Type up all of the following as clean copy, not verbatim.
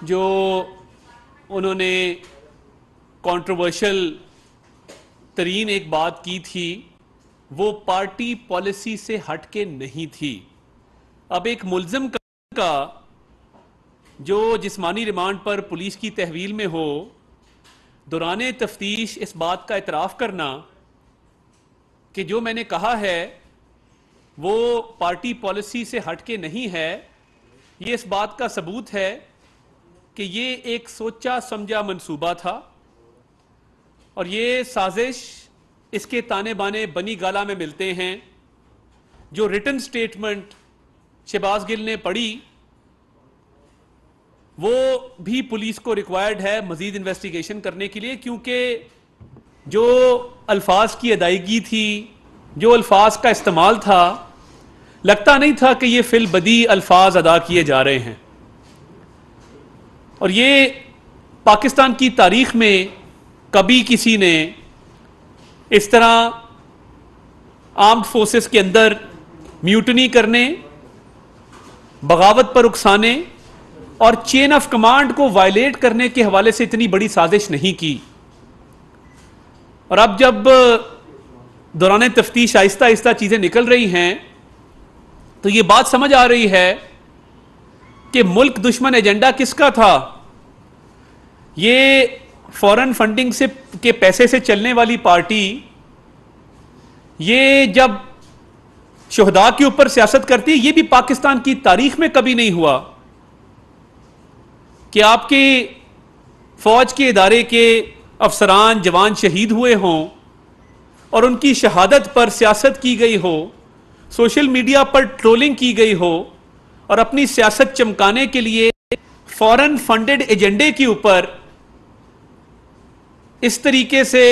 جو انہوں نے کنٹروورشل ترین ایک بات کی تھی وہ پارٹی پالیسی سے ہٹ کے نہیں تھی۔ اب ایک ملزم کا جو جسمانی ریمانڈ پر پولیس کی تحویل میں ہو، دوران تفتیش اس بات کا اعتراف کرنا کہ جو میں نے کہا ہے وہ پارٹی پالیسی سے ہٹ کے نہیں ہے، یہ اس بات کا ثبوت ہے کہ یہ ایک سوچا سمجھا منصوبہ تھا اور یہ سازش اس کے تانے بانے بنی گالا میں ملتے ہیں۔ جو ریٹن سٹیٹمنٹ شہباز گل نے پڑھی وہ بھی پولیس کو ریکوائرڈ ہے مزید انویسٹیگیشن کرنے کے لیے، کیونکہ جو الفاظ کی ادائیگی تھی، جو الفاظ کا استعمال تھا، لگتا نہیں تھا کہ یہ فی البدی الفاظ ادا کیے جا رہے ہیں۔ اور یہ پاکستان کی تاریخ میں کبھی کسی نے اس طرح آرمڈ فورسز کے اندر میوٹنی کرنے، بغاوت پر اکسانے اور چین آف کمانڈ کو وائلیٹ کرنے کے حوالے سے اتنی بڑی سازش نہیں کی۔ اور اب جب دوران تفتیش آہستہ آہستہ چیزیں نکل رہی ہیں تو یہ بات سمجھ آ رہی ہے کہ ملک دشمن ایجنڈا کس کا تھا۔ یہ فورن فنڈنگ کے پیسے سے چلنے والی پارٹی یہ جب شہداء کے اوپر سیاست کرتی، یہ بھی پاکستان کی تاریخ میں کبھی نہیں ہوا کہ آپ کے فوج کے ادارے کے افسران جوان شہید ہوئے ہوں اور ان کی شہادت پر سیاست کی گئی ہو، سوشل میڈیا پر ٹرولنگ کی گئی ہو اور اپنی سیاست چمکانے کے لیے فورن فنڈڈ ایجنڈے کے اوپر اس طریقے سے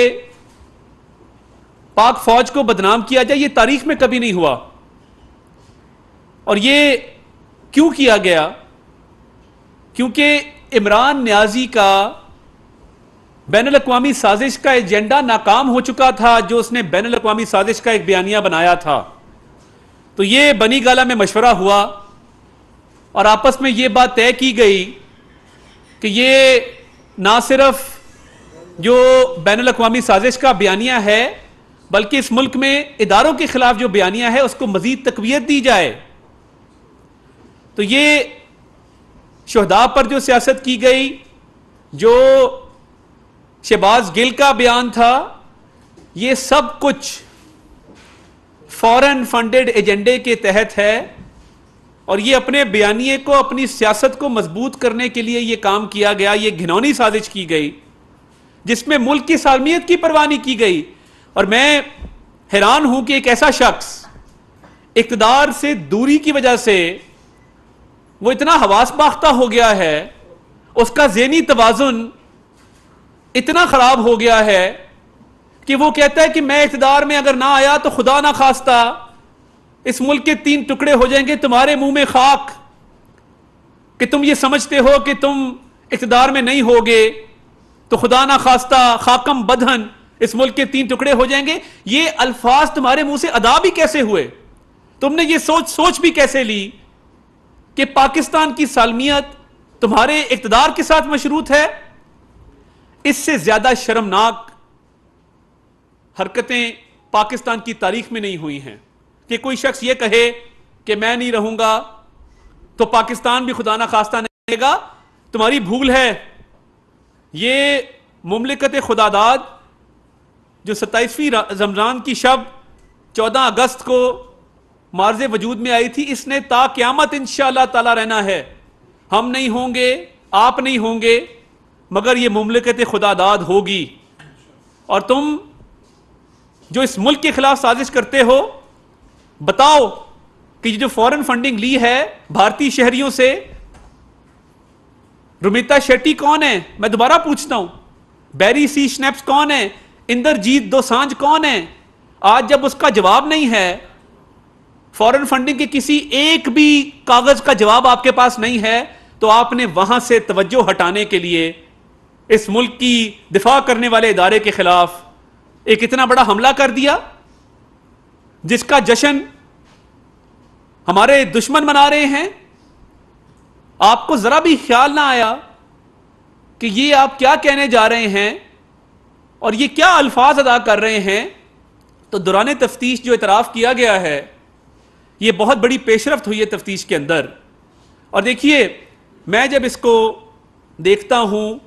پاک فوج کو بدنام کیا جائے، یہ تاریخ میں کبھی نہیں ہوا۔ اور یہ کیوں کیا گیا؟ کیونکہ عمران نیازی کا بین الاقوامی سازش کا ایجنڈا ناکام ہو چکا تھا، جو اس نے بین الاقوامی سازش کا ایک بیانیہ بنایا تھا۔ تو یہ بنی گالا میں مشورہ ہوا اور آپس میں یہ بات طے کی گئی کہ یہ نہ صرف جو بین الاقوامی سازش کا بیانیہ ہے بلکہ اس ملک میں اداروں کے خلاف جو بیانیہ ہے اس کو مزید تقویت دی جائے۔ تو یہ شہداء پر جو سیاست کی گئی، جو شہباز گل کا بیان تھا، یہ سب کچھ فورن فنڈڈ ایجنڈے کے تحت ہے اور یہ اپنے بیانیے کو، اپنی سیاست کو مضبوط کرنے کے لیے یہ کام کیا گیا۔ یہ گھنونی سازش کی گئی جس میں ملک کی سالمیت کی پرواہ نہیں کی گئی۔ اور میں حیران ہوں کہ ایک ایسا شخص اقتدار سے دوری کی وجہ سے وہ اتنا حواس باختہ ہو گیا ہے، اس کا ذہنی توازن اتنا خراب ہو گیا ہے کہ وہ کہتا ہے کہ میں اقتدار میں اگر نہ آیا تو خدا نہ خواستہ اس ملک کے 3 ٹکڑے ہو جائیں گے، تمہارے منہ میں خاک کہ تم یہ سمجھتے ہو کہ تم اقتدار میں نہیں ہوگے تو خدا نہ خواستہ خاکم بدہن اس ملک کے 3 ٹکڑے ہو جائیں گے۔ یہ الفاظ تمہارے منہ سے ادا بھی کیسے ہوئے؟ تم نے یہ سوچ بھی کیسے لی کہ پاکستان کی سالمیت تمہارے اقتدار کے ساتھ مشروط ہے؟ اس سے زیادہ شرمناک حرکتیں پاکستان کی تاریخ میں نہیں ہوئی ہیں کہ کوئی شخص یہ کہے کہ میں نہیں رہوں گا تو پاکستان بھی خدا نہ خواستہ نہیں رہے گا۔ تمہاری بھول ہے۔ یہ مملکت خداداد جو 27ویں رمضان کی شب 14 اگست کو معرض وجود میں آئی تھی، اس نے تا قیامت انشاءاللہ تعالی رہنا ہے۔ ہم نہیں ہوں گے، آپ نہیں ہوں گے، مگر یہ مملکت خداداد ہوگی۔ اور تم جو اس ملک کے خلاف سازش کرتے ہو، بتاؤ کہ یہ جو فورن فنڈنگ لی ہے بھارتی شہریوں سے، رومیتا شیٹی کون ہے؟ میں دوبارہ پوچھتا ہوں، بیری سی شنیپس کون ہے؟ اندرجیت دوسانجھ کون ہے؟ آج جب اس کا جواب نہیں ہے، فورن فنڈنگ کے کسی ایک بھی کاغذ کا جواب آپ کے پاس نہیں ہے، تو آپ نے وہاں سے توجہ ہٹانے کے لیے اس ملک کی دفاع کرنے والے ادارے کے خلاف ایک اتنا بڑا حملہ کر دیا جس کا جشن ہمارے دشمن منا رہے ہیں۔ آپ کو ذرا بھی خیال نہ آیا کہ یہ آپ کیا کہنے جا رہے ہیں اور یہ کیا الفاظ ادا کر رہے ہیں. تو دوران تفتیش جو اعتراف کیا گیا ہے یہ بہت بڑی پیش رفت ہوئی ہے تفتیش کے اندر. اور دیکھیے میں جب اس کو دیکھتا ہوں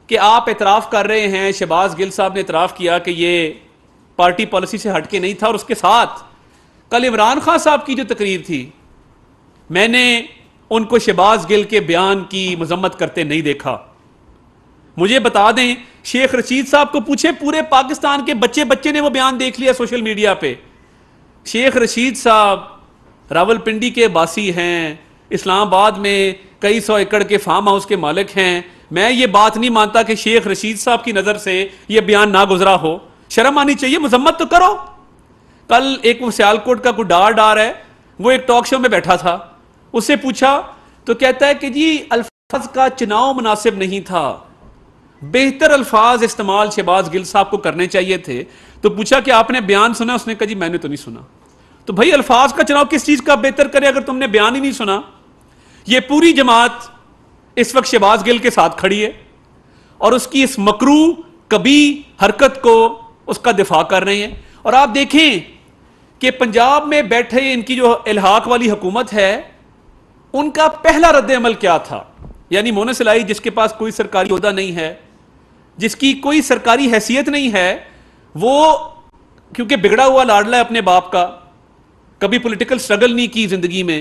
کہ آپ اعتراف کر رہے ہیں, شہباز گل صاحب نے اعتراف کیا کہ یہ پارٹی پالیسی سے ہٹ کے نہیں تھا, اور اس کے ساتھ کل عمران خان صاحب کی جو تقریر تھی میں نے ان کو شہباز گل کے بیان کی مذمت کرتے نہیں دیکھا. مجھے بتا دیں, شیخ رشید صاحب کو پوچھیں, پورے پاکستان کے بچے نے وہ بیان دیکھ لیا سوشل میڈیا پہ. شیخ رشید صاحب راولپنڈی کے باسی ہیں, اسلام آباد میں کئی 100 ایکڑ کے فارم ہاؤس کے مالک ہیں. میں یہ بات نہیں مانتا کہ شیخ رشید صاحب کی نظر سے یہ بیان نہ گزرا ہو. شرم آنی چاہیے, مذمت تو کرو. کل ایک وہ سیالکوٹ کا کوئی ڈار ہے, وہ ایک ٹاک شو میں بیٹھا تھا, اس سے پوچھا تو کہتا ہے کہ جی الفاظ کا چناؤ مناسب نہیں تھا, بہتر الفاظ استعمال شہباز گل صاحب کو کرنے چاہیے تھے. تو پوچھا کہ آپ نے بیان سنا؟ اس نے کہا جی میں نے تو نہیں سنا. تو بھائی الفاظ کا چناؤ کس چیز کا بہتر کرے اگر تم نے بیان ہی نہیں سنا؟ یہ پوری جماعت اس وقت شہباز گل کے ساتھ کھڑی ہے اور اس کی اس مکروہ کبھی حرکت کو اس کا دفاع کر رہے ہیں. اور آپ دیکھیں کہ پنجاب میں بیٹھے ان کی جو الحاق والی حکومت ہے ان کا پہلا رد عمل کیا تھا. یعنی مونس الائی جس کے پاس کوئی سرکاری عہدہ نہیں ہے, جس کی کوئی سرکاری حیثیت نہیں ہے, وہ کیونکہ بگڑا ہوا لاڈلا ہے اپنے باپ کا, کبھی پولیٹیکل سٹرگل نہیں کی زندگی میں,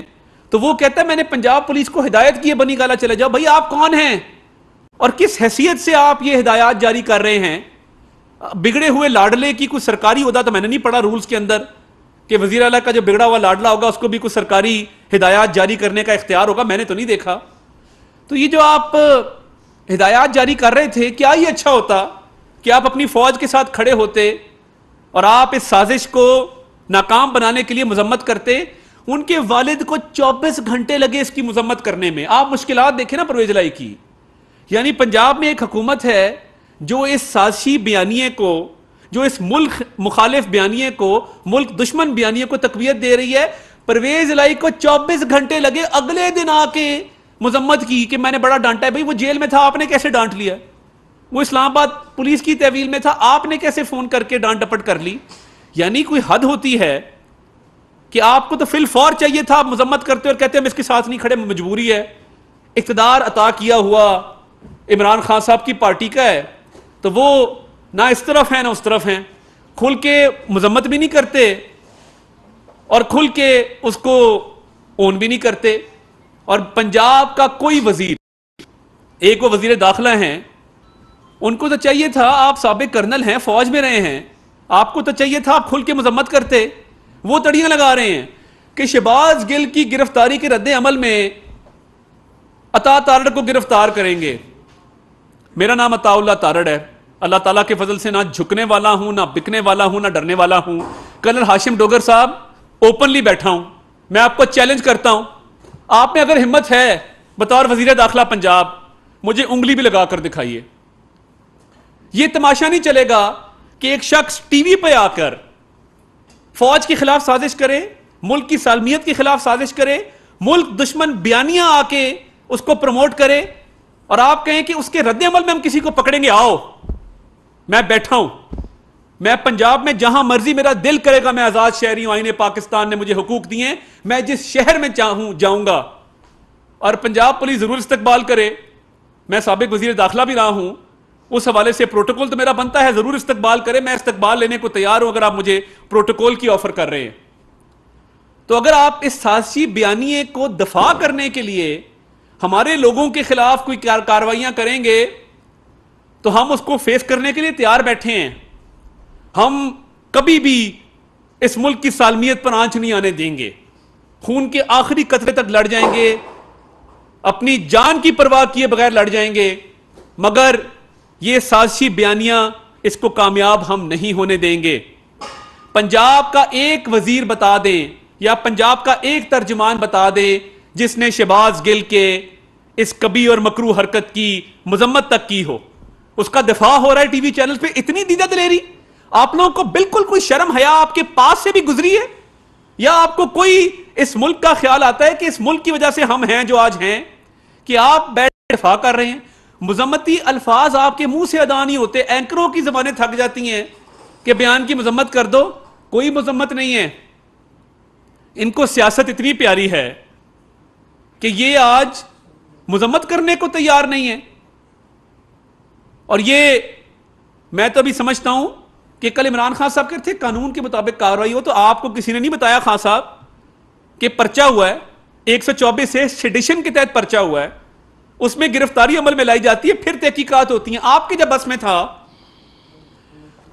تو وہ کہتا ہے میں نے پنجاب پولیس کو ہدایت کی ہے بنی گالا چلے جاؤ. بھائی آپ کون ہیں اور کس حیثیت سے آپ یہ ہدایات جاری کر رہے ہیں؟ بگڑے ہوئے لاڈلے کی کوئی سرکاری عہدہ تو میں نے نہیں پڑھا رولز کے اندر کہ وزیر اعلیٰ کا جو بگڑا ہوا لاڈلا ہوگا اس کو بھی کوئی سرکاری ہدایات جاری کرنے کا اختیار ہوگا, میں نے تو نہیں دیکھا. تو یہ جو آپ ہدایات جاری کر رہے تھے, کیا یہ اچھا ہوتا کہ آپ اپنی فوج کے ساتھ کھڑے ہوتے اور آپ اس سازش کو ناکام بنانے کے لیے مذمت کرتے؟ ان کے والد کو 24 گھنٹے لگے اس کی مذمت کرنے میں. آپ مشکلات دیکھیں نا پرویز الائی کی. یعنی پنجاب میں ایک حکومت ہے جو اس سازشی بیانیے کو, جو اس ملک مخالف بیانیے کو, ملک دشمن بیانیے کو تقویت دے رہی ہے. پرویز الائی کو 24 گھنٹے لگے, اگلے دن آ کے مذمت کی کہ میں نے بڑا ڈانٹا ہے. بھائی وہ جیل میں تھا, آپ نے کیسے ڈانٹ لیا؟ وہ اسلام آباد پولیس کی تحویل میں تھا, آپ نے کیسے فون کر کے ڈانٹ ڈپٹ کر لی؟ یعنی کوئی حد ہوتی ہے کہ آپ کو تو فی الفور چاہیے تھا, آپ مذمت کرتے اور کہتے ہیں ہم اس کے ساتھ نہیں کھڑے, مجبوری ہے. اقتدار عطا کیا ہوا عمران خان صاحب کی پارٹی کا ہے تو وہ نہ اس طرف ہیں نہ اس طرف ہیں, کھل کے مذمت بھی نہیں کرتے اور کھل کے اس کو اون بھی نہیں کرتے. اور پنجاب کا کوئی وزیر, ایک وہ وزیر داخلہ ہیں, ان کو تو چاہیے تھا, آپ سابق کرنل ہیں, فوج میں رہے ہیں, آپ کو تو چاہیے تھا آپ کھل کے مذمت کرتے. وہ تڑیاں لگا رہے ہیں کہ شہباز گل کی گرفتاری کے رد عمل میں عطا تارڑ کو گرفتار کریں گے. میرا نام عطا اللہ تارڑ ہے, اللہ تعالیٰ کے فضل سے نہ جھکنے والا ہوں, نہ بکنے والا ہوں, نہ ڈرنے والا ہوں. کرنل ہاشم ڈوگر صاحب اوپنلی بیٹھا ہوں, میں آپ کو چیلنج کرتا ہوں, آپ میں اگر ہمت ہے بطور وزیر داخلہ پنجاب مجھے انگلی بھی لگا کر دکھائیے. یہ تماشا نہیں چلے گا کہ ایک شخص ٹی وی پہ آ کر فوج کے خلاف سازش کرے, ملک کی سالمیت کے خلاف سازش کرے, ملک دشمن بیانیاں آ کے اس کو پروموٹ کرے اور آپ کہیں کہ اس کے رد عمل میں ہم کسی کو پکڑیں گے. آؤ, میں بیٹھا ہوں, میں پنجاب میں جہاں مرضی میرا دل کرے گا, میں آزاد شہری ہوں, آئین پاکستان نے مجھے حقوق دیے ہیں, میں جس شہر میں چاہوں جاؤں گا. اور پنجاب پولیس ضرور استقبال کرے, میں سابق وزیر داخلہ بھی رہا ہوں, اس حوالے سے پروٹوکول تو میرا بنتا ہے, ضرور استقبال کرے, میں استقبال لینے کو تیار ہوں اگر آپ مجھے پروٹوکول کی آفر کر رہے ہیں. تو اگر آپ اس سازشی بیانیے کو دفاع کرنے کے لیے ہمارے لوگوں کے خلاف کوئی کارروائیاں کریں گے تو ہم اس کو فیس کرنے کے لیے تیار بیٹھے ہیں. ہم کبھی بھی اس ملک کی سالمیت پر آنچ نہیں آنے دیں گے, خون کے آخری قطرے تک لڑ جائیں گے, اپنی جان کی پرواہ کیے بغیر لڑ جائیں گے, مگر یہ سازشی بیانیاں اس کو کامیاب ہم نہیں ہونے دیں گے. پنجاب کا ایک وزیر بتا دیں یا پنجاب کا ایک ترجمان بتا دیں جس نے شہباز گل کے اس کبھی اور مکروہ حرکت کی مذمت تک کی ہو, اس کا دفاع ہو رہا ہے ٹی وی چینل پہ. اتنی دیدہ دلیری آپ لوگوں کو بالکل کوئی شرم حیا آپ کے پاس سے بھی گزری ہے؟ یا آپ کو کوئی اس ملک کا خیال آتا ہے کہ اس ملک کی وجہ سے ہم ہیں جو آج ہیں, کہ آپ بیٹھ دفاع کر رہے ہیں؟ مذمتی الفاظ آپ کے منہ سے ادا نہیں ہوتے. اینکروں کی زبانیں تھک جاتی ہیں کہ بیان کی مذمت کر دو. کوئی مذمت نہیں ہے. ان کو سیاست اتنی پیاری ہے کہ یہ آج مذمت کرنے کو تیار نہیں ہے. اور یہ میں تو ابھی سمجھتا ہوں کہ کل عمران خان صاحب کہتے تھے قانون کے مطابق کارروائی ہو, تو آپ کو کسی نے نہیں بتایا خان صاحب کہ پرچہ ہوا ہے 124 سے سیڈیشن کے تحت پرچہ ہوا ہے, اس میں گرفتاری عمل میں لائی جاتی ہے, پھر تحقیقات ہوتی ہیں. آپ کے جب بس میں تھا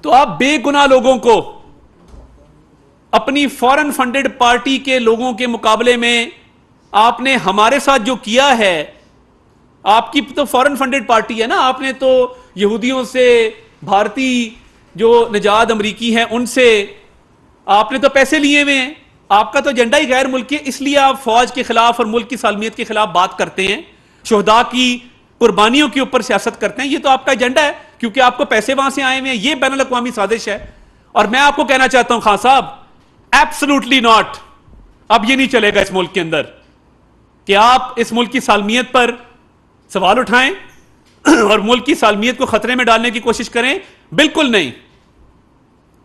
تو آپ بے گناہ لوگوں کو اپنی فورن فنڈڈ پارٹی کے لوگوں کے مقابلے میں آپ نے ہمارے ساتھ جو کیا ہے, آپ کی تو فورن فنڈڈ پارٹی ہے نا, آپ نے تو یہودیوں سے, بھارتی جو نژاد امریکی ہیں ان سے آپ نے تو پیسے لیے ہوئے ہیں. آپ کا تو ایجنڈا ہی غیر ملکی ہے, اس لیے آپ فوج کے خلاف اور ملک کی سالمیت کے خلاف بات کرتے ہیں, شہداء کی قربانیوں کے اوپر سیاست کرتے ہیں. یہ تو آپ کا ایجنڈا ہے کیونکہ آپ کو پیسے وہاں سے آئے ہوئے ہیں. یہ بین الاقوامی سازش ہے. اور میں آپ کو کہنا چاہتا ہوں خان صاحب, ایبسلوٹلی ناٹ. اب یہ نہیں چلے گا اس ملک کے اندر کہ آپ اس ملک کی سالمیت پر سوال اٹھائیں اور ملک کی سالمیت کو خطرے میں ڈالنے کی کوشش کریں. بالکل نہیں.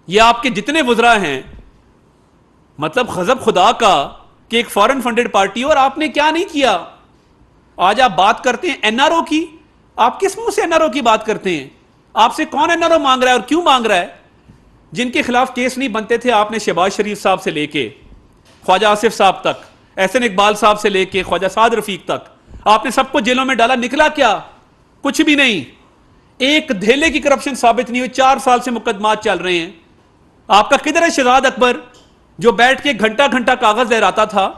یہ آپ کے جتنے وزراء ہیں, مطلب غضب خدا کا کہ ایک فورن فنڈڈ پارٹی, اور آپ نے کیا نہیں کیا. آج آپ بات کرتے ہیں این آر او کی. آپ کس منہ سے این آر او کی بات کرتے ہیں؟ آپ سے کون این آر او مانگ رہا ہے اور کیوں مانگ رہا ہے؟ جن کے خلاف کیس نہیں بنتے تھے آپ نے شہباز شریف صاحب سے لے کے خواجہ آصف صاحب تک, احسن اقبال صاحب سے لے کے خواجہ سعد رفیق تک, آپ نے سب کو جیلوں میں ڈالا. نکلا کیا؟ کچھ بھی نہیں. ایک دھیلے کی کرپشن ثابت نہیں ہوئی. 4 سال سے مقدمات چل رہے ہیں. آپ کا کدھر ہے شہزاد اکبر جو بیٹھ کے گھنٹہ گھنٹہ کاغذ لہراتا تھا؟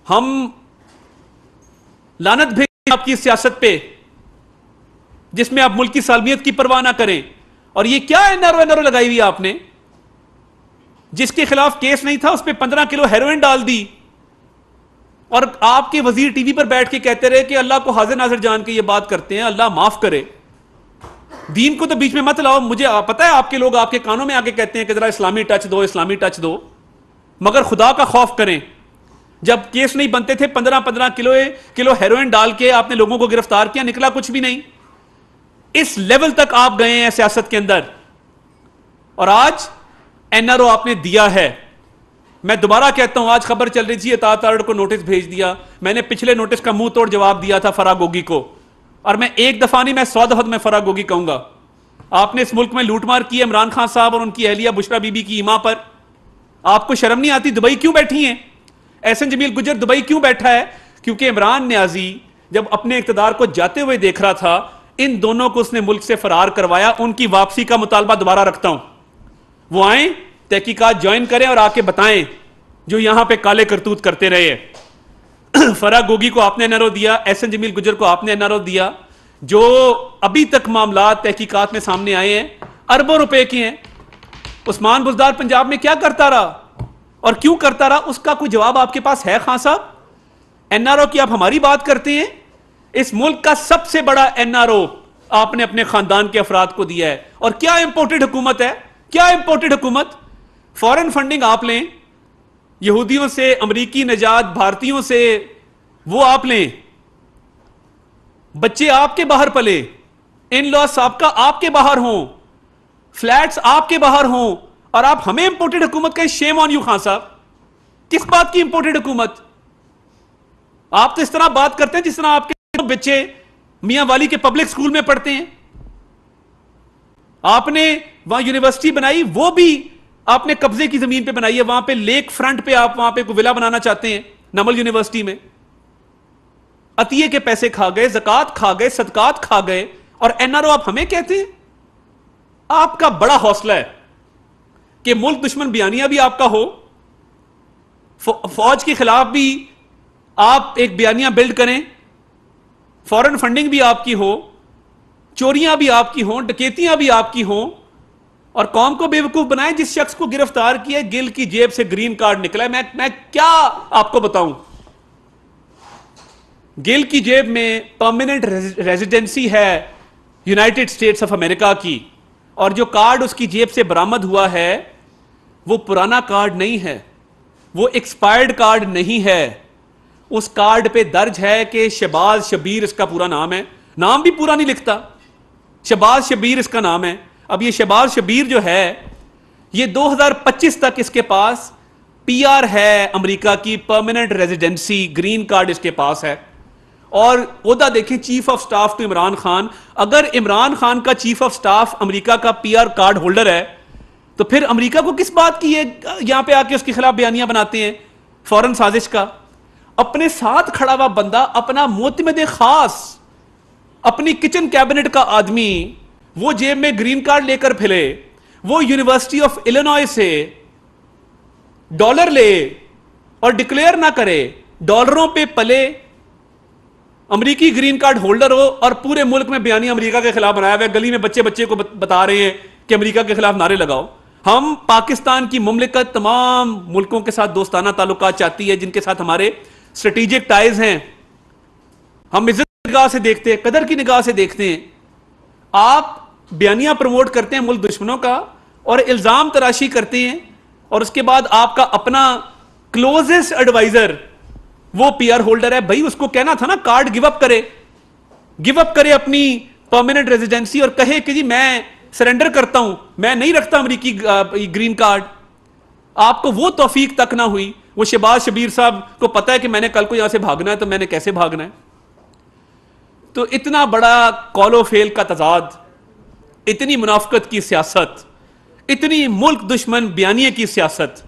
ہم لعنت بھیجیں آپ کی سیاست پہ جس میں آپ ملک کی سالمیت کی پرواہ نہ کریں. اور یہ کیا این آر او لگائی ہوئی آپ نے؟ جس کے خلاف کیس نہیں تھا اس پہ 15 کلو ہیروئن ڈال دی, اور آپ کے وزیر ٹی وی پر بیٹھ کے کہتے رہے کہ اللہ کو حاضر ناظر جان کے یہ بات کرتے ہیں, اللہ معاف کرے. دین کو تو بیچ میں مت لاؤ. مجھے پتا ہے آپ کے لوگ آپ کے کانوں میں آ کے کہتے ہیں کہ ذرا اسلامی ٹچ دو, اسلامی ٹچ دو, مگر خدا کا خوف کریں. جب کیس نہیں بنتے تھے 15 کلو ہیروئن ڈال کے آپ نے لوگوں کو گرفتار کیا, نکلا کچھ بھی نہیں. اس لیول تک آپ گئے ہیں سیاست کے اندر, اور آج این آر او آپ نے دیا ہے. میں دوبارہ کہتا ہوں, آج خبر چل رہی تھی اطاعت آرڈر کو نوٹس بھیج دیا. میں نے پچھلے نوٹس کا منہ توڑ جواب دیا تھا فرا گوگی کو, اور میں ایک دفعہ نہیں, میں 100 دفعہ میں فرا گوگی کہوں گا. آپ نے اس ملک میں لوٹ مار کی ہے عمران خان صاحب اور ان کی اہلیہ بشرا بی بی کی ایما پر. آپ کو شرم نہیں آتی؟ دبئی کیوں بیٹھی ہیں؟ احسن جمیل گجر دبئی کیوں بیٹھا ہے؟ کیونکہ عمران نیازی جب اپنے اقتدار کو جاتے ہوئے دیکھ رہا تھا, ان دونوں کو اس نے ملک سے فرار کروایا. ان کی واپسی کا مطالبہ دوبارہ رکھتا ہوں. وہ آئیں, تحقیقات جوائن کریں اور آ کے بتائیں جو یہاں پہ کالے کرتوت کرتے رہے. فرا گوگی کو آپ نے این آر او دیا, احسن جمیل گجر کو آپ نے این آر او دیا. جو ابھی تک معاملات تحقیقات میں سامنے آئے ہیں اربوں روپے کے ہیں. عثمان بزدار پنجاب میں کیا کرتا رہا اور کیوں کرتا رہا, اس کا کوئی جواب آپ کے پاس ہے خان صاحب؟ این آر او کی آپ ہماری بات کرتے ہیں. اس ملک کا سب سے بڑا این آر او آپ نے اپنے خاندان کے افراد کو دیا ہے. اور کیا امپورٹڈ حکومت ہے, کیا امپورٹڈ حکومت. فورن فنڈنگ آپ لیں یہودیوں سے, امریکی نژاد بھارتیوں سے, وہ آپ لیں. بچے آپ کے باہر پلے, ان لا سابقہ آپ کے باہر ہوں, فلیٹس آپ کے باہر ہوں, اور آپ ہمیں امپورٹڈ حکومت کہیں. شیم آن یو خان صاحب. کس بات کی امپورٹڈ حکومت؟ آپ تو اس طرح بات کرتے ہیں جس طرح آپ کے بچے میاں والی کے پبلک سکول میں پڑھتے ہیں. آپ نے وہاں یونیورسٹی بنائی, وہ بھی آپ نے قبضے کی زمین پہ بنائی ہے. وہاں پہ لیک فرنٹ پہ آپ وہاں پہ کوئی ولا بنانا چاہتے ہیں نمل یونیورسٹی میں. عطیے کے پیسے کھا گئے, زکات کھا گئے, صدقات کھا گئے, اور این آر او آپ ہمیں کہتے ہیں. آپ کا بڑا حوصلہ ہے کہ ملک دشمن بیانیہ بھی آپ کا ہو, فوج کے خلاف بھی آپ ایک بیانیہ بلڈ کریں, فورن فنڈنگ بھی آپ کی ہو, چوریاں بھی آپ کی ہوں, ڈکیتیاں بھی آپ کی ہوں, اور قوم کو بے وقوف بنائیں. جس شخص کو گرفتار کیا گل کی جیب سے گرین کارڈ نکلا ہے. میں کیا آپ کو بتاؤں, گل کی جیب میں پرماننٹ ریزیڈنسی ہے یونائٹڈ اسٹیٹس آف امریکہ کی, اور جو کارڈ اس کی جیب سے برآمد ہوا ہے وہ پرانا کارڈ نہیں ہے, وہ ایکسپائرڈ کارڈ نہیں ہے. اس کارڈ پہ درج ہے کہ شہباز شبیر اس کا پورا نام ہے, نام بھی پورا نہیں لکھتا. شہباز شبیر اس کا نام ہے. اب یہ شہباز شبیر جو ہے یہ 2025 تک اس کے پاس پی آر ہے امریکہ کی, پرماننٹ ریزیڈنسی, گرین کارڈ اس کے پاس ہے. اور عہدہ دیکھیں, chief of staff to Imran Khan. اگر عمران خان کا چیف آف سٹاف امریکہ کا پی آر کارڈ ہولڈر ہے تو پھر امریکہ کو کس بات کی ہے یہاں پہ آ کے اس کے خلاف بیانیاں بناتے ہیں فوراً سازش کا. اپنے ساتھ کھڑا ہوا بندہ, اپنا معتمد خاص, اپنی کچن کیبنٹ کا آدمی, وہ جیب میں گرین کارڈ لے کر پھرے, وہ یونیورسٹی آف الینوائے سے ڈالر لے اور ڈکلیئر نہ کرے, ڈالروں پہ پلے, امریکی گرین کارڈ ہولڈر ہو اور پورے ملک میں بیانیہ امریکہ کے خلاف بنایا ہوا ہے. گلی میں بچے بچے کو بتا رہے ہیں کہ امریکہ کے خلاف نعرے لگاؤ. ہم پاکستان کی مملکت تمام ملکوں کے ساتھ دوستانہ تعلقات چاہتی ہے جن کے ساتھ ہمارے اسٹریٹجک ٹائز ہیں. ہم عزت کی نگاہ سے دیکھتے ہیں, قدر کی نگاہ سے دیکھتے ہیں. آپ بیانیہ پروموٹ کرتے ہیں ملک دشمنوں کا اور الزام تراشی کرتے ہیں, اور اس کے بعد آپ کا اپنا کلوزسٹ ایڈوائزر وہ پی آر ہولڈر ہے. بھائی اس کو کہنا تھا نا کارڈ گیو اپ کرے اپنی پرماننٹ ریزیڈنسی اور کہے کہ جی میں سرنڈر کرتا ہوں, میں نہیں رکھتا امریکی گرین کارڈ. آپ کو وہ توفیق تک نہ ہوئی. وہ شہباز شبیر صاحب کو پتا ہے کہ میں نے کل کو یہاں سے بھاگنا ہے تو میں نے کیسے بھاگنا ہے. تو اتنا بڑا کال و فیل کا تضاد, اتنی منافقت کی سیاست, اتنی ملک دشمن بیانیے کی سیاست,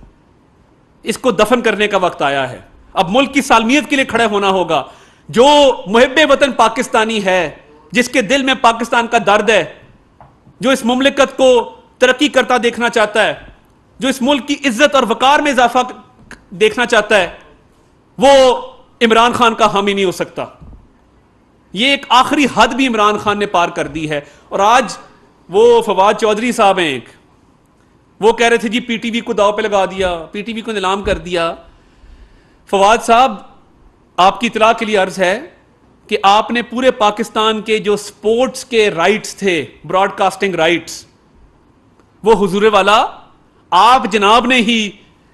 اس کو دفن کرنے کا وقت آیا ہے. اب ملک کی سالمیت کے لیے کھڑے ہونا ہوگا. جو محب وطن پاکستانی ہے, جس کے دل میں پاکستان کا درد ہے, جو اس مملکت کو ترقی کرتا دیکھنا چاہتا ہے, جو اس ملک کی عزت اور وقار میں اضافہ دیکھنا چاہتا ہے, وہ عمران خان کا حامی نہیں ہو سکتا. یہ ایک آخری حد بھی عمران خان نے پار کر دی ہے. اور آج وہ فواد چودھری صاحب ہیں ایک, وہ کہہ رہے تھے جی پی ٹی وی کو داؤ پہ لگا دیا, پی ٹی وی کو نیلام کر دیا. فواد صاحب, آپ کی اطلاع کے لیے عرض ہے کہ آپ نے پورے پاکستان کے جو سپورٹس کے رائٹس تھے, براڈ کاسٹنگ رائٹس, وہ حضور والا آپ جناب نے ہی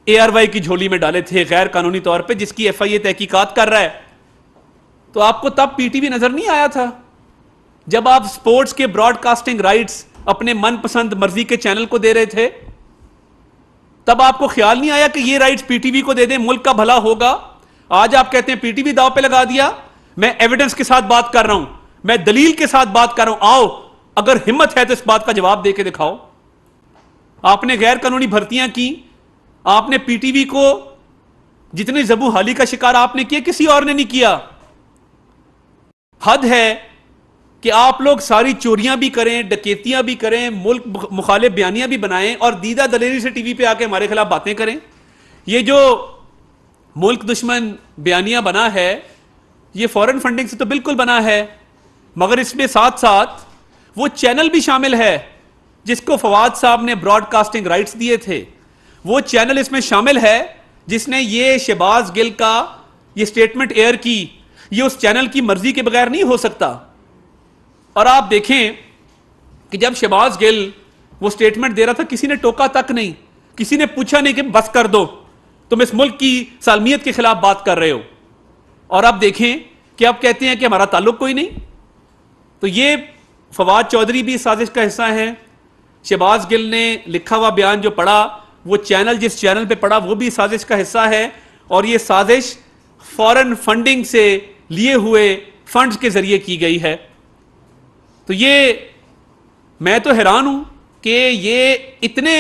اے آر وائی کی جھولی میں ڈالے تھے غیر قانونی طور پہ, جس کی ایف آئی اے تحقیقات کر رہا ہے. تو آپ کو تب پی ٹی وی نظر نہیں آیا تھا جب آپ سپورٹس کے براڈ کاسٹنگ رائٹس اپنے من پسند مرضی کے چینل کو دے رہے تھے؟ تب آپ کو خیال نہیں آیا کہ یہ رائٹس پی ٹی وی کو دے دیں, ملک کا بھلا ہوگا؟ آج آپ کہتے ہیں پی ٹی وی داؤ پہ لگا دیا. میں ایویڈنس کے ساتھ بات کر رہا ہوں, میں دلیل کے ساتھ بات کر رہا ہوں. آؤ, اگر ہمت ہے تو اس بات کا جواب دے کے دکھاؤ. آپ نے غیر قانونی بھرتیاں کی, آپ نے پی ٹی وی کو جتنے ذبح حالی کا شکار آپ نے کیا, کسی اور نے نہیں کیا. حد ہے کہ آپ لوگ ساری چوریاں بھی کریں, ڈکیتیاں بھی کریں, ملک مخالف بیانیاں بھی بنائیں, اور دیدہ دلیری سے ٹی وی پہ آ کے ہمارے خلاف باتیں کریں. یہ جو ملک دشمن بیانیاں بنا ہے یہ فورن فنڈنگ سے تو بالکل بنا ہے, مگر اس میں ساتھ ساتھ وہ چینل بھی شامل ہے جس کو فواد صاحب نے براڈ کاسٹنگ رائٹس دیے تھے. وہ چینل اس میں شامل ہے جس نے یہ شہباز گل کا یہ سٹیٹمنٹ ایئر کی. یہ اس چینل کی مرضی کے بغیر نہیں ہو سکتا. اور آپ دیکھیں کہ جب شہباز گل وہ سٹیٹمنٹ دے رہا تھا, کسی نے ٹوکا تک نہیں, کسی نے پوچھا نہیں کہ بس کر دو, تم اس ملک کی سالمیت کے خلاف بات کر رہے ہو. اور اب دیکھیں کہ اب کہتے ہیں کہ ہمارا تعلق کوئی نہیں. تو یہ فواد چودھری بھی سازش کا حصہ ہیں. شہباز گل نے لکھا ہوا بیان جو پڑھا, وہ چینل جس چینل پہ پڑھا وہ بھی سازش کا حصہ ہے. اور یہ سازش فورن فنڈنگ سے لیے ہوئے فنڈز کے ذریعے کی گئی ہے. تو یہ میں تو حیران ہوں کہ یہ اتنے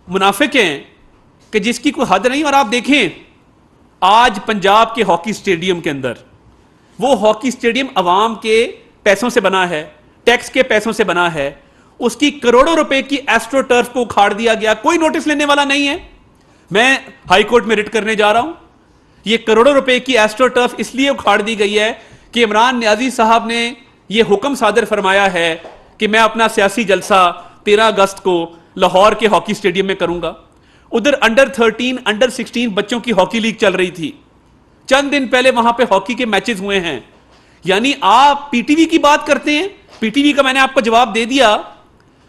منافق ہیں کہ جس کی کوئی حد نہیں. اور آپ دیکھیں آج پنجاب کے ہاکی سٹیڈیم کے اندر, وہ ہاکی سٹیڈیم عوام کے پیسوں سے بنا ہے, ٹیکس کے پیسوں سے بنا ہے, اس کی کروڑوں روپے کی ایسٹرو ٹرف کو اکھاڑ دیا گیا, کوئی نوٹس لینے والا نہیں ہے. میں ہائی کورٹ میں رٹ کرنے جا رہا ہوں. یہ کروڑوں روپے کی ایسٹرو ٹرف اس لیے اکھاڑ دی گئی ہے کہ عمران نیازی صاحب نے یہ حکم صادر فرمایا ہے کہ میں اپنا سیاسی جلسہ 13 اگست کو لاہور کے ہاکی سٹیڈیم میں کروں گا. ادھر انڈر 13 انڈر 16 بچوں کی ہاکی لیگ چل رہی تھی, چند دن پہلے وہاں پہ ہاکی کے میچز ہوئے ہیں. یعنی آپ پی ٹی وی کی بات کرتے ہیں, پی ٹی وی کا میں نے آپ کو جواب دے دیا.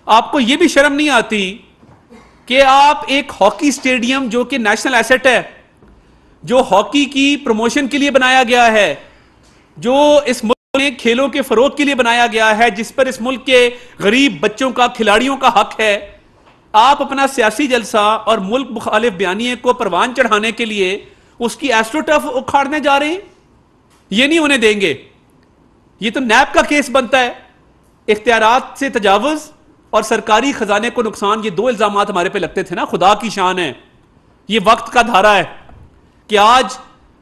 آپ کو یہ بھی شرم نہیں آتی کہ آپ ایک ہاکی سٹیڈیم جو کہ نیشنل ایسٹ ہے, جو ہاکی کی پروموشن کے لیے بنایا گیا ہے, جو اس ملک کھیلوں کے فروغ کے لیے بنایا گیا ہے، جس پر اس ملک کے غریب بچوں کا، کھلاڑیوں کا حق ہے، آپ اپنا سیاسی جلسہ اور ملک مخالف بیانیے کو پروان چڑھانے کے لیے اس کی ایسٹرو ٹرف اکھاڑنے جا رہے ہیں؟ یہ نہیں ہونے دیں گے. یہ تو نیب کا کیس بنتا ہے. اختیارات سے تجاوز اور سرکاری خزانے کو نقصان، یہ دو الزامات ہمارے پہ لگتے تھے نا. خدا کی شان ہے، یہ وقت کا دھارا ہے کہ آج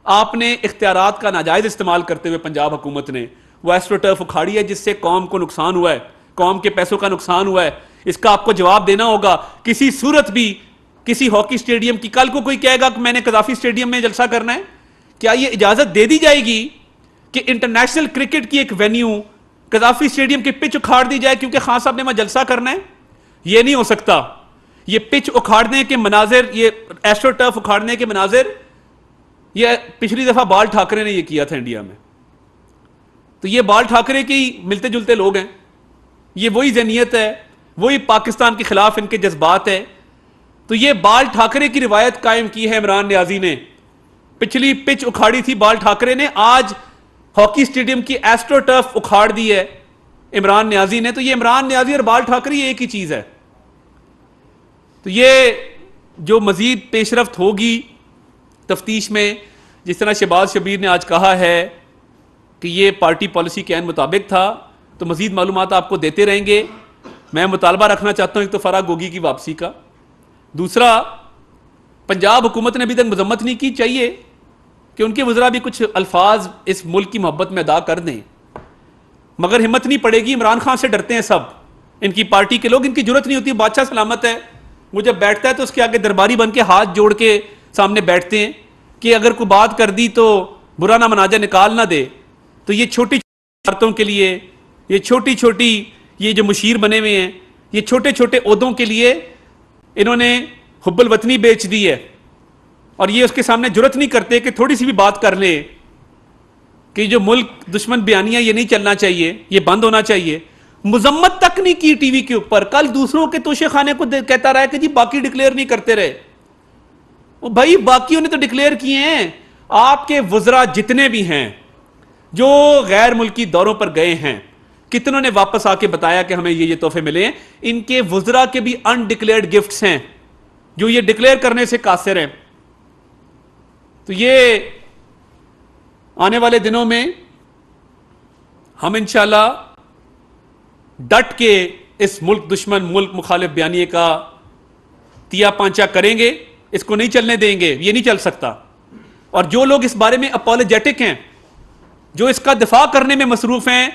آپ نے اختیارات کا ناجائز استعمال کرتے ہوئے پنجاب حکومت نے وہ ایسٹرو ٹرف اکھاڑی ہے، جس سے قوم کو نقصان ہوا ہے، قوم کے پیسوں کا نقصان ہوا ہے. اس کا آپ کو جواب دینا ہوگا. کسی صورت بھی کسی ہاکی سٹیڈیم کی، کل کو کوئی کہے گا کہ میں نے قذافی سٹیڈیم میں جلسہ کرنا ہے، کیا یہ اجازت دے دی جائے گی کہ انٹرنیشنل کرکٹ کی ایک وینیو قذافی سٹیڈیم کی پچ اکھاڑ دی جائے کیونکہ خان صاحب نے وہاں جلسہ کرنا ہے؟ یہ نہیں ہو سکتا. یہ پچ اکھاڑنے کے مناظر، یہ ایسٹرو ٹرف اکھاڑنے کے مناظر، یہ پچھلی دفعہ بال ٹھاکرے نے یہ کیا تھا انڈیا میں. تو یہ بال ٹھاکرے کی ملتے جلتے لوگ ہیں. یہ وہی ذہنیت ہے، وہی پاکستان کے خلاف ان کے جذبات ہے. تو یہ بال ٹھاکرے کی روایت قائم کی ہے عمران نیازی نے. پچھلی پچ اکھاڑی تھی بال ٹھاکرے نے، آج ہاکی سٹیڈیم کی ایسٹرو ٹرف اکھاڑ دی ہے عمران نیازی نے. تو یہ عمران نیازی اور بال ٹھاکرے یہ ایک ہی چیز ہے. تو یہ جو مزید پیش رفت ہوگی تفتیش میں، جس طرح شہباز شبیر نے آج کہا ہے کہ یہ پارٹی پالیسی کے عین مطابق تھا، تو مزید معلومات آپ کو دیتے رہیں گے. میں مطالبہ رکھنا چاہتا ہوں ایک تو فرح گوگی کی واپسی کا. دوسرا، پنجاب حکومت نے ابھی تک مذمت نہیں کی، چاہیے کہ ان کے وزراء بھی کچھ الفاظ اس ملک کی محبت میں ادا کر دیں. مگر ہمت نہیں پڑے گی. عمران خان سے ڈرتے ہیں سب، ان کی پارٹی کے لوگ، ان کی جرت نہیں ہوتی. بادشاہ سلامت ہے، وہ جب بیٹھتا ہے تو اس کے آگے درباری بن کے ہاتھ جوڑ کے سامنے بیٹھتے ہیں کہ اگر کوئی بات کر دی تو برا نہ مناجہ نکال نہ دے. تو یہ چھوٹی چھوٹی باتوں کے لیے، یہ چھوٹی چھوٹی، یہ جو مشیر بنے ہوئے ہیں، یہ چھوٹے چھوٹے عہدوں کے لیے انہوں نے حب الوطنی بیچ دی ہے. اور یہ اس کے سامنے جرت نہیں کرتے کہ تھوڑی سی بھی بات کر لیں کہ جو ملک دشمن بیانیہ یہ نہیں چلنا چاہیے، یہ بند ہونا چاہیے. مذمت تک نہیں کی ٹی وی کے اوپر. کل دوسروں کے توشے خانے کو کہتا رہا کہ جی باقی ڈکلیئر نہیں کرتے رہے. بھائی باقیوں نے تو ڈکلیئر کیے ہیں. آپ کے وزراء جتنے بھی ہیں جو غیر ملکی دوروں پر گئے ہیں، کتنوں نے واپس آ کے بتایا کہ ہمیں یہ تحفے ملے ہیں. ان کے وزراء کے بھی انڈکلیئرڈ گفٹس ہیں جو یہ ڈکلیئر کرنے سے قاصر ہیں. تو یہ آنے والے دنوں میں ہم انشاءاللہ ڈٹ کے اس ملک دشمن، ملک مخالف بیانیے کا تیا پانچا کریں گے. اس کو نہیں چلنے دیں گے، یہ نہیں چل سکتا. اور جو لوگ اس بارے میں اپولوجیٹک ہیں، جو اس کا دفاع کرنے میں مصروف ہیں،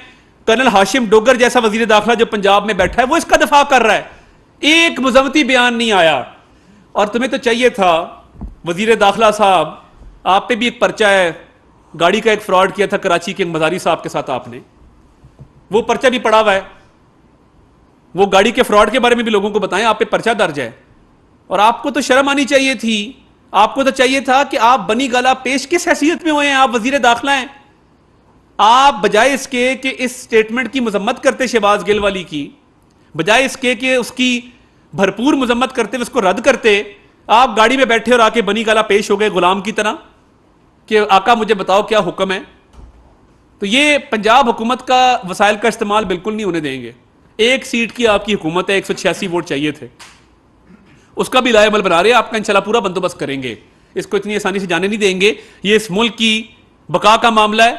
کرنل ہاشم ڈوگر جیسا وزیر داخلہ جو پنجاب میں بیٹھا ہے وہ اس کا دفاع کر رہا ہے. ایک مذمتی بیان نہیں آیا. اور تمہیں تو چاہیے تھا وزیر داخلہ صاحب، آپ پہ بھی ایک پرچہ ہے، گاڑی کا ایک فراڈ کیا تھا کراچی کے مزاری صاحب کے ساتھ آپ نے، وہ پرچہ بھی پڑا ہوا ہے. وہ گاڑی کے فراڈ کے بارے میں بھی لوگوں کو بتائیں، آپ پہ پرچہ درج ہے. اور آپ کو تو شرم آنی چاہیے تھی. آپ کو تو چاہیے تھا کہ آپ بنی گالا پیش کس حیثیت میں ہوئے ہیں؟ آپ وزیر داخلہ ہیں. آپ بجائے اس کے کہ اس سٹیٹمنٹ کی مذمت کرتے شہباز گل والی کی، بجائے اس کے کہ اس کی بھرپور مذمت کرتے اس کو رد کرتے، آپ گاڑی میں بیٹھے اور آ کے بنی گالا پیش ہو گئے غلام کی طرح کہ آقا مجھے بتاؤ کیا حکم ہے. تو یہ پنجاب حکومت کا وسائل کا استعمال بالکل نہیں ہونے دیں گے. ایک سیٹ کی آپ کی حکومت ہے، 186 ووٹ چاہیے تھے، اس کا بھی لائے عمل بنا رہے ہیں. آپ کا انشاءاللہ پورا بندوبست کریں گے. اس کو اتنی آسانی سے جانے نہیں دیں گے. یہ اس ملک کی بقا کا معاملہ ہے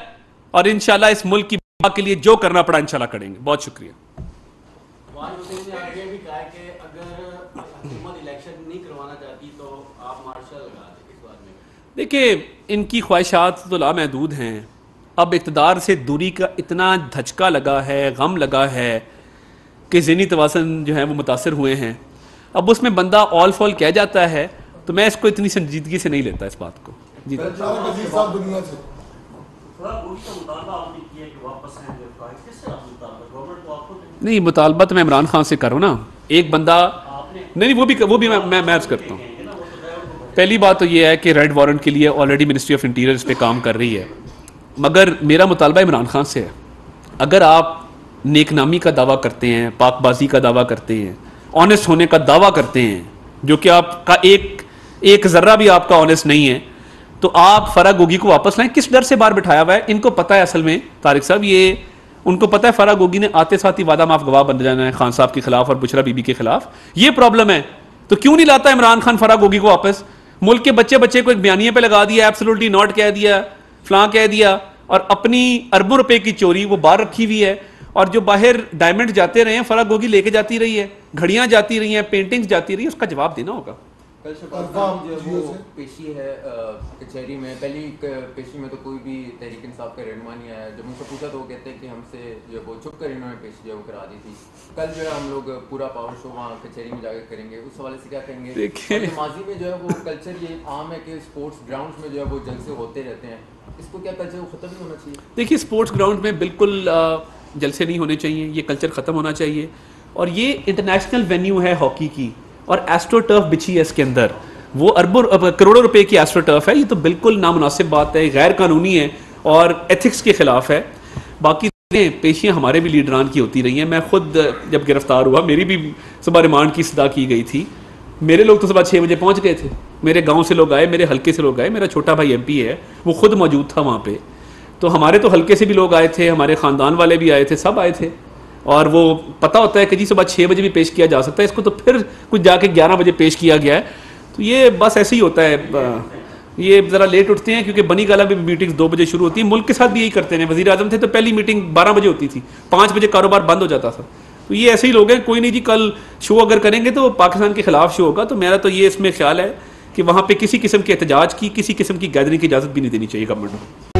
اور انشاءاللہ اس ملک کی بقا کے لیے جو کرنا پڑا انشاءاللہ کریں گے. بہت شکریہ. دیکھیں ان کی خواہشات تو لامحدود ہیں. اب اقتدار سے دوری کا اتنا دھچکا لگا ہے، غم لگا ہے کہ ذہنی توازن جو ہے وہ متاثر ہوئے ہیں. اب اس میں بندہ آل فال کہہ جاتا ہے تو میں اس کو اتنی سنجیدگی سے نہیں لیتا اس بات کو. جی نہیں، مطالبہ تو میں عمران خان سے کروں نا. ایک بندہ نہیں، وہ بھی میں عرض کرتا ہوں. پہلی بات تو یہ ہے کہ ریڈ وارنٹ کے لیے آلریڈی منسٹری آف انٹیریئر اس پہ کام کر رہی ہے. مگر میرا مطالبہ عمران خان سے ہے، اگر آپ نیک نامی کا دعویٰ کرتے ہیں، پاک بازی کا دعویٰ کرتے ہیں، آنیسٹ ہونے کا دعویٰ کرتے ہیں، جو کہ آپ کا ایک ذرہ بھی آپ کا آنیسٹ نہیں ہے، تو آپ فرح گوگی کو واپس لائیں. کس ڈر سے باہر بٹھایا ہوا ہے؟ ان کو پتا ہے اصل میں طارق صاحب، یہ ان کو پتا ہے فرح گوگی نے آتے ساتھ ہی وعدہ معاف گواہ بن جانا ہے خان صاحب کے خلاف اور بشرا بی بی کے خلاف. یہ پرابلم ہے. تو کیوں نہیں لاتا عمران خان فرح گوگی کو واپس؟ ملک کے بچے کو ایک بیانیے پہ لگا دیا، ایبسولوٹلی ناٹ کہہ دیا، فلاں کہہ دیا، اور اپنی اربوں روپے کی چوری وہ باہر رکھی ہوئی ہے. اور جو باہر ڈائمنڈ جاتے رہے ہیں فرح گوگی لے کے جاتی رہی ہے، گھڑیاں جاتی رہی ہیں، پینٹنگز جاتی رہی ہیں، اس کا جواب دینا ہوگا. کل شفاف جو وہ پیشی ہے کچہری میں، پہلی پیشی میں تو کوئی بھی تحریک انصاف کا رہنما نہیں آیا. جب ان سے پوچھا تو وہ کہتے ہیں کہ ہم سے جو وہ چھپ کر انہوں نے پیشی جو ہے وہ کرا دی تھی. کل جو ہے ہم لوگ پورا پاور شو وہاں کچہری میں جا کے کریں گے. اس حوالے سے کیا کہیں گے؟ ماضی میں جو ہے وہ کلچر یہ عام ہے کہ اسپورٹس گراؤنڈز میں جو ہے وہ جلسے ہوتے رہتے ہیں، اس کو کیا کلچر ختم نہیں ہونا چاہیے؟ دیکھیے اسپورٹس گراؤنڈ میں بالکل جلسے نہیں ہونے چاہیے، یہ کلچر ختم ہونا چاہیے. اور یہ انٹرنیشنل وینیو ہے ہاکی کی، اور ایسٹرو ٹرف بچھی ہے اس کے اندر، وہ اربوں کروڑوں روپے کی ایسٹرو ٹرف ہے. یہ تو بالکل نامناسب بات ہے، غیر قانونی ہے اور ایتھکس کے خلاف ہے. باقی پیشیاں ہمارے بھی لیڈران کی ہوتی رہی ہیں. میں خود جب گرفتار ہوا میری بھی صبح ریمانڈ کی صدا کی گئی تھی. میرے لوگ تو صبح 6 بجے پہنچ گئے تھے، میرے گاؤں سے لوگ آئے، میرے حلقے سے لوگ آئے. میرا چھوٹا بھائی ایم پی ہے، وہ خود موجود تھا وہاں پہ. تو ہمارے تو حلقے سے بھی لوگ آئے تھے، ہمارے خاندان والے بھی آئے تھے، سب آئے تھے. اور وہ پتہ ہوتا ہے کہ جی صبح 6 بجے بھی پیش کیا جا سکتا ہے، اس کو تو پھر کچھ جا کے 11 بجے پیش کیا گیا ہے. تو یہ بس ایسے ہی ہوتا ہے. یہ ذرا لیٹ اٹھتے ہیں کیونکہ بنی گالہ میں میٹنگز 2 بجے شروع ہوتی ہیں. ملک کے ساتھ بھی یہی کرتے ہیں. وزیر اعظم تھے تو پہلی میٹنگ 12 بجے ہوتی تھی، 5 بجے کاروبار بند ہو جاتا تھا. تو یہ ایسے ہی لوگ ہیں. کوئی نہیں جی، کل شو اگر کریں گے تو پاکستان کے خلاف شو ہوگا. تو میرا تو یہ اس میں خیال ہے کہ وہاں پہ کسی قسم کے احتجاج کی، کسی قسم کی گیدرنگ کی اجازت بھی نہیں دینی چاہیے گورنمنٹ کو.